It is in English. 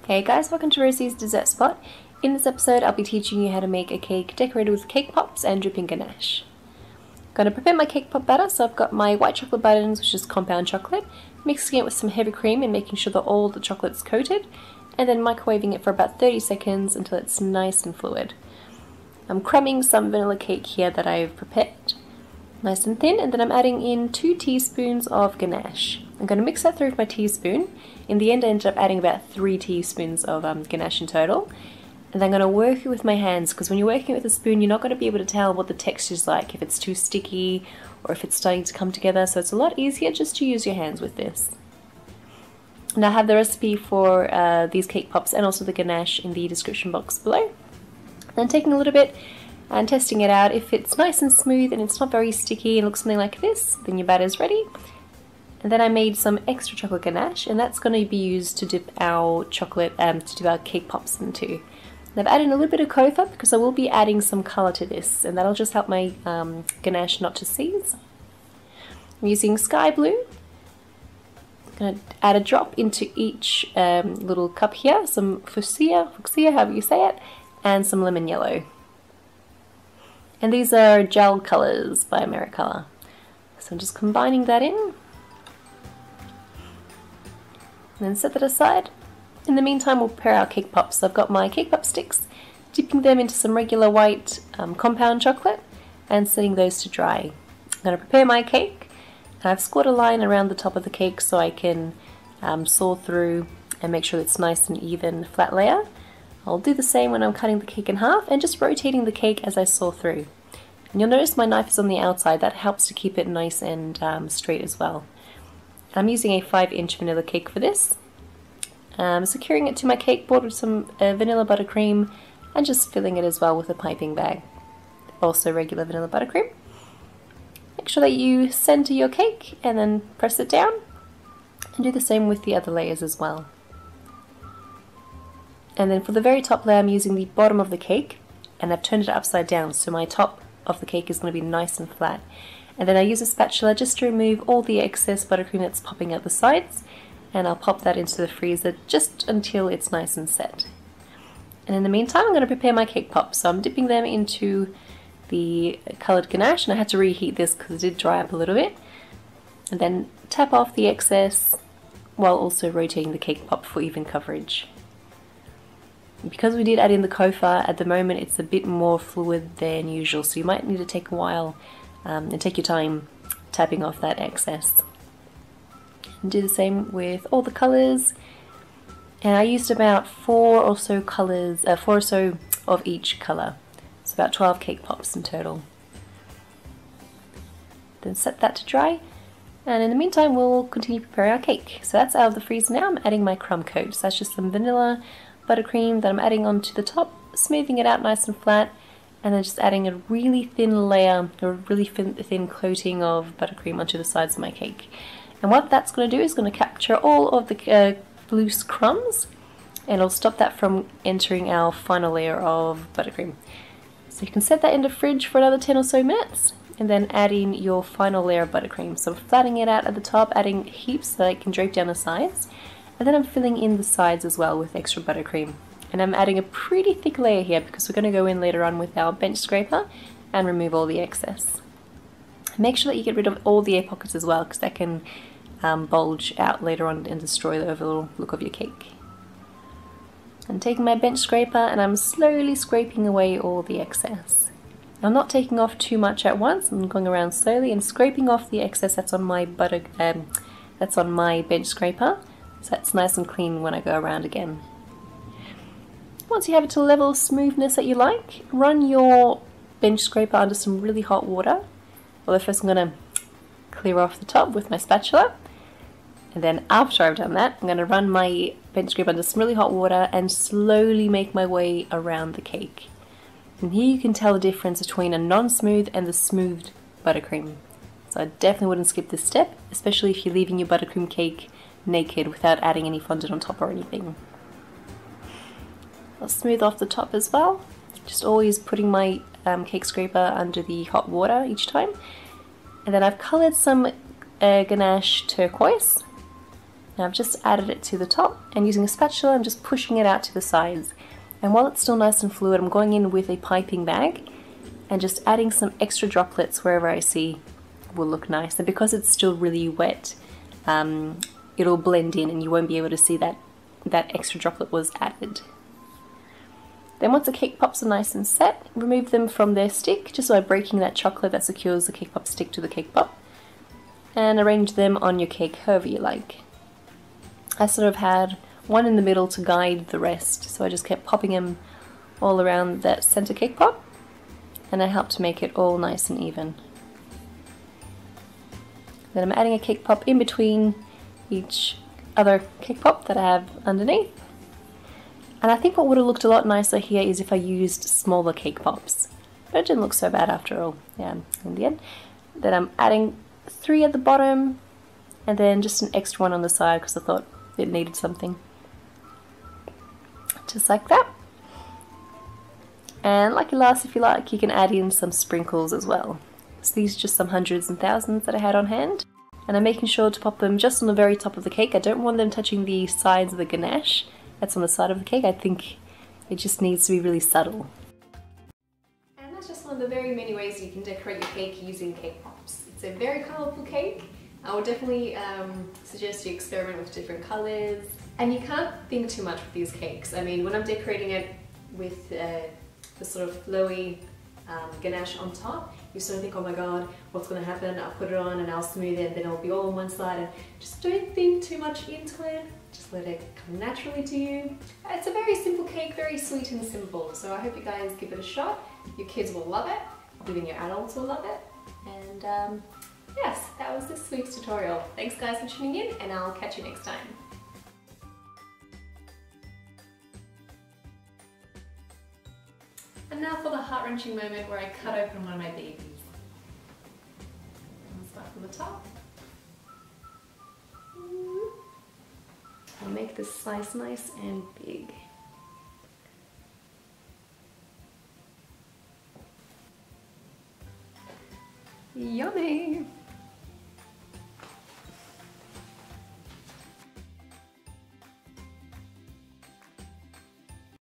Hey guys, welcome to Rosie's Dessert Spot. In this episode I'll be teaching you how to make a cake decorated with cake pops and dripping ganache. I'm going to prepare my cake pop batter, so I've got my white chocolate buttons, which is compound chocolate, mixing it with some heavy cream and making sure that all the chocolate's coated, and then microwaving it for about 30 seconds until it's nice and fluid. I'm crumbing some vanilla cake here that I've prepared, nice and thin, and then I'm adding in 2 teaspoons of ganache. I'm going to mix that through with my teaspoon. In the end I ended up adding about 3 teaspoons of ganache in total. And I'm going to work it with my hands, because when you're working with a spoon you're not going to be able to tell what the texture's like, if it's too sticky or if it's starting to come together, so it's a lot easier just to use your hands with this. And I have the recipe for these cake pops and also the ganache in the description box below. Then taking a little bit and testing it out. If it's nice and smooth and it's not very sticky and looks something like this, then your batter is ready. And then I made some extra chocolate ganache, and that's going to be used to dip our chocolate, to dip our cake pops into. And I've added a little bit of cocoa because I will be adding some colour to this, and that'll just help my ganache not to seize. I'm using sky blue. I'm going to add a drop into each little cup here, some fuchsia, however you say it, and some lemon yellow. And these are gel colours by Americolor. So I'm just combining that in. And then set that aside. In the meantime we'll prepare our cake pops. So I've got my cake pop sticks, dipping them into some regular white compound chocolate and setting those to dry. I'm going to prepare my cake. I've scored a line around the top of the cake so I can saw through and make sure it's nice and even flat layer. I'll do the same when I'm cutting the cake in half and just rotating the cake as I saw through. And you'll notice my knife is on the outside. That helps to keep it nice and straight as well. I'm using a 5-inch vanilla cake for this. Securing it to my cake board with some vanilla buttercream and just filling it as well with a piping bag. Also regular vanilla buttercream. Make sure that you center your cake and then press it down. And do the same with the other layers as well. And then for the very top layer I'm using the bottom of the cake, and I've turned it upside down so my top of the cake is going to be nice and flat. And then I use a spatula just to remove all the excess buttercream that's popping out the sides, and I'll pop that into the freezer just until it's nice and set. And in the meantime I'm going to prepare my cake pops. So I'm dipping them into the coloured ganache, and I had to reheat this because it did dry up a little bit. And then tap off the excess while also rotating the cake pop for even coverage. Because we did add in the cocoa, at the moment it's a bit more fluid than usual, so you might need to take a while and take your time tapping off that excess. And do the same with all the colours. And I used about 4 or so of each colour. It's about 12 cake pops in total. Then set that to dry. And in the meantime we'll continue to prepare our cake. So that's out of the freezer now. I'm adding my crumb coat. So that's just some vanilla buttercream that I'm adding onto the top, smoothing it out nice and flat, and then just adding a really thin layer, or a really thin coating of buttercream onto the sides of my cake. And what that's going to do is going to capture all of the loose crumbs, and it'll stop that from entering our final layer of buttercream. So you can set that in the fridge for another 10 or so minutes, and then add in your final layer of buttercream. So I'm flattening it out at the top, adding heaps so that it can drape down the sides. And then I'm filling in the sides as well with extra buttercream. And I'm adding a pretty thick layer here because we're going to go in later on with our bench scraper and remove all the excess. Make sure that you get rid of all the air pockets as well, because that can bulge out later on and destroy the overall look of your cake. I'm taking my bench scraper and I'm slowly scraping away all the excess. I'm not taking off too much at once. I'm going around slowly and scraping off the excess that's on my bench scraper, so that's nice and clean when I go around again. Once you have it to a level of smoothness that you like, run your bench scraper under some really hot water. Well, first I'm going to clear off the top with my spatula, and then after I've done that I'm going to run my bench scraper under some really hot water and slowly make my way around the cake. And here you can tell the difference between a non-smooth and the smoothed buttercream. So I definitely wouldn't skip this step, especially if you're leaving your buttercream cake naked without adding any fondant on top or anything. I'll smooth off the top as well, just always putting my cake scraper under the hot water each time. And then I've coloured some ganache turquoise. Now I've just added it to the top and using a spatula I'm just pushing it out to the sides. And while it's still nice and fluid, I'm going in with a piping bag and just adding some extra droplets wherever I see will look nice. And because it's still really wet, it'll blend in and you won't be able to see that extra droplet was added. Then once the cake pops are nice and set, remove them from their stick just by breaking that chocolate that secures the cake pop stick to the cake pop, and arrange them on your cake however you like. I sort of had one in the middle to guide the rest, so I just kept popping them all around that center cake pop, and it helped to make it all nice and even. Then I'm adding a cake pop in between each other cake pop that I have underneath. And I think what would have looked a lot nicer here is if I used smaller cake pops. But it didn't look so bad after all, yeah, in the end. Then I'm adding 3 at the bottom, and then just an extra one on the side because I thought it needed something. Just like that. And lucky last, if you like, you can add in some sprinkles as well. So these are just some hundreds and thousands that I had on hand. And I'm making sure to pop them just on the very top of the cake. I don't want them touching the sides of the ganache. That's on the side of the cake. I think it just needs to be really subtle. And that's just one of the very many ways you can decorate your cake using cake pops. It's a very colourful cake. I would definitely suggest you experiment with different colours. And you can't think too much with these cakes. I mean, when I'm decorating it with the sort of flowy ganache on top, you sort of think, oh my god, what's going to happen? I'll put it on and I'll smooth it and then it'll be all on one side. And just don't think too much into it. Just let it come naturally to you. It's a very simple cake, very sweet and simple. So I hope you guys give it a shot. Your kids will love it. Even your adults will love it. And yes, that was this week's tutorial. Thanks guys for tuning in, and I'll catch you next time. And now for the heart-wrenching moment where I cut open one of my babies. I'll start from the top. I'll make this slice nice and big. Yummy!